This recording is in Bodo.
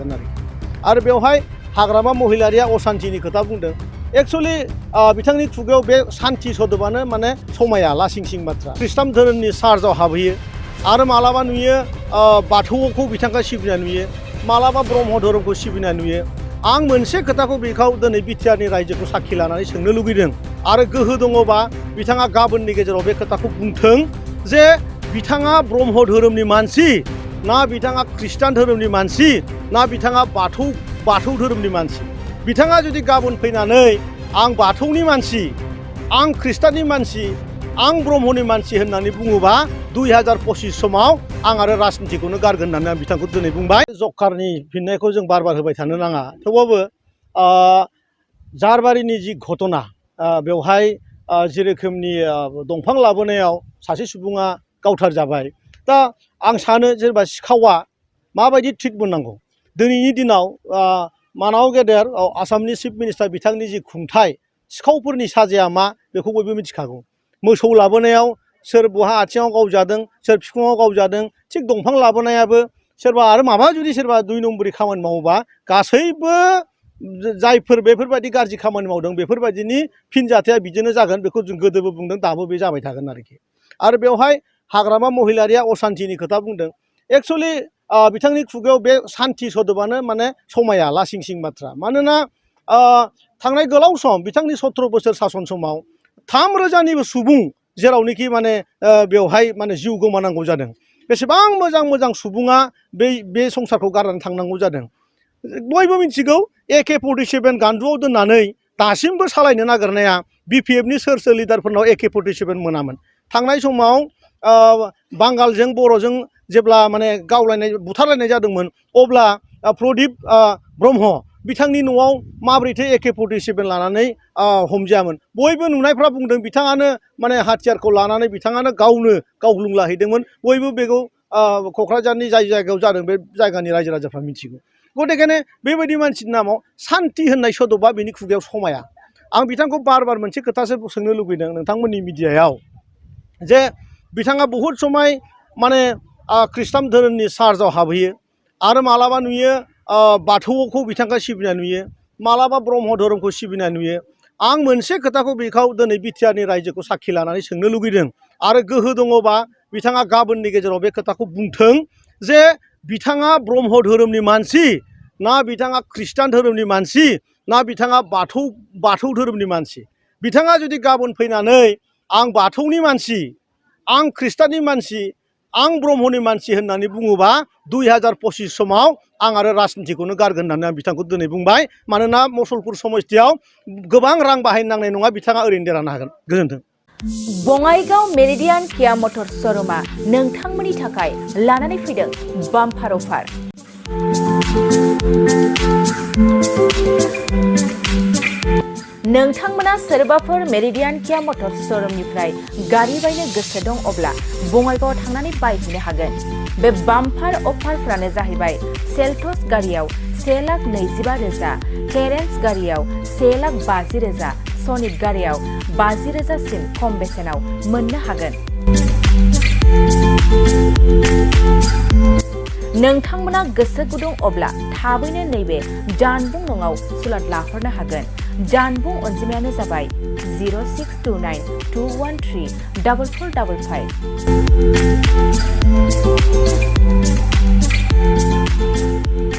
थागोन आरो बेवहाय हाग्रामा महिलारिया असान्तिनि खोथा बुंदों एक्चुअली बिथांनि खुगायाव बे सान्ति सोदोबानो माने समाया लासिंसिं बाथ्रा ख्रिस्टान धोरोमनि चार्चआव हाबहैयो आरो मालाबा नुयो बाथौखौ बिथांखौ सिबिनाय नुयो मालाबा ब्रह्म धोरोमखौ सिबिनाय नुयो आं मोनसे खोथाखौ बेखौ दिनै बिटिआरनि रायजोखौ साखि लानानै सोंनो लुगैदों आरो गोहो दङबा बिथाङा गाबोननि गेजेराव बे खोथाखौ बुंथों जे बिथाङा ब्रह्म धोरोमनि मानसि ना बिथाङा ख्रिस्टान धोरोमनि मानसि ना बिथाङा बाथौ धोरोमनि मानसि बिथाङा जुदि गाबोन फैनानै आं बाथौनि मानसि आं ख्रिस्टाननि मानसि आं ब्रह्मनि मानसि होननानै बुङोबा 2025 समाव आं आरो राजनितिखौनो गारगोन होननानै आं बिथांखौ दिनै बुंबाय जकारनि फिननायखौ जों बार बार होबाय थानो नाङा थेवबाबो जारबारिनि जि घटना बेवहाय जे रोखोमनि दंफां लाबोनायाव सासे सुबुङा गावथार जाबाय दा आं सानो जेनेबा सिखावा माबायदि ट्रिट मोननांगौ दिनैनि दिनाव मानाव गेदेर आसामनि चिफ मिनिस्टार बिथांनि जि खुंथाय सिखावफोरनि साजाया मा बेखौ बयबो मिथिखागौ मोसौ लाबोनायाव सोर बहा आथिङाव गावजादों सोर बिखुङाव गावजादों थिग दंफां लाबोनायाबो सोरबा आरो माबा जुदि सोरबा 2 नम्बरनि खामानि मावोबा गासैबो जायफोर बेफोरबायदि गाज्रि खामानि मावदों बेफोरबायदिनि फिनजाथाया बिदिनो जागोन बेखौ जों गोदोबो बुंदों दाबो बे जाबाय थागोन आरो बेवहाय हाग्रामा महिलारिया असान्तिनि खोथा बुंदों एक्चुअली बिथांनि खुगायाव बे सान्ति सोदोबानो माने समाया लासिंसिं बाथ्रा मानोना थांनाय गोलाव सम बिथांनि 17 बोसोर सासन समाव 3,000निबो सुबुं जेरावनोखि माने बेवहाय माने जिउ गोमानांगौ जादों बेसेबां मोजां सुबुङा बे संसारखौ गारनानै थांनांगौ जादों बयबो मिथिगौ AK-47 गान्दुआव दोननानै दासिमबो सालायनो नागिरनाया BPFनि सोर लिडारफोरनाव AK-47 मोनामोन थांनाय समाव बांगालजों बर'जों जेब्ला माने गावलायनाय बुथारलायनाय जादोंमोन अब्ला प्रदीप ब्रह्म बिथांनि न'आव माबोरैथो AK-47 लानानै हमजायामोन बयबो नुनायफ्रा बुंदों बिथाङानो माने हाथियारखौ लानानै बिथाङानो गावनो गावग्लुंलाहैदोंमोन बयबो बेखौ क'क्राझारनि जाय जायगायाव जादों बे जायगानि रायजो राजाफ्रा मिथिगौ गथिखेनो बेबायदि मानसिनि नामाव सान्ति होननाय सोदोबा बेनि खुगायाव समाया आं बिथांखौ बार बार मोनसे खोथासो सोंनो लुबैदों नोंथांमोननि मिडियायाव जे बिथाङा बहुद समाय माने ख्रिस्टान धोरोमनि चार्चआव हाबहैयो आरो मालाबा नुयो बाथौखौ बिथांखौ सिबिनाय नुयो मालाबा ब्रह्म धोरोमखौ सिबिनाय नुयो आं मोनसे खोथाखौ बेखौ दिनै बिटिआरनि रायजोखौ साखि लानानै सोंनो लुगैदों आरो गोहो दङबा बिथाङा गाबोननि गेजेराव बे खोथाखौ बुंथों जे बिथाङा ब्रह्म धोरोमनि मानसि ना बिथाङा ख्रिस्टान धोरोमनि मानसि ना बिथाङा बाथौ धोरोमनि मानसि बिथाङा जुदि गाबोन फैनानै आं बाथौनि मानसि आं ख्रिस्टाननि मानसि आं ब्रह्मनि मानसि होननानै बुङोबा 2025 समाव आं आरो राजनितिखौनो गारगोन होननानै आं बिथांखौ दिनै बुंबाय मानोना मुसलपुर समस्तियाव गोबां रां बाहायनो नांनाय नङा बिथाङा ओरैनो देरहानो हागोन गोजोन्थों बङाइगाव मेरिडियान किया मटर्स श'रुमा नोंथांमोननि थाखाय लानानै फैदों बाम्पार अफार नोंथांमोना सोरबाफोर मेरिडियान किया मटर्स श'रुमनिफ्राय गारि बायनो गोसो दं अब्ला बङाइगावआव थांनानै बायहैनो हागोन बे बाम्पार अफारफ्रानो जाहैबाय सेल्टस गारियाव 1,25,000 क्लेरेन्स गारियाव 1,50,000 सनिक गारियाव 50,000 सिम खम बेसेनाव मोननो हागोन नोंथांमोना गोसो गुदुं अब्ला थाबैनो नैबे जानबुं नङाव सुलाद लाहरनो हागोन जानबुं अनजिमायानो जाबाय 0629213445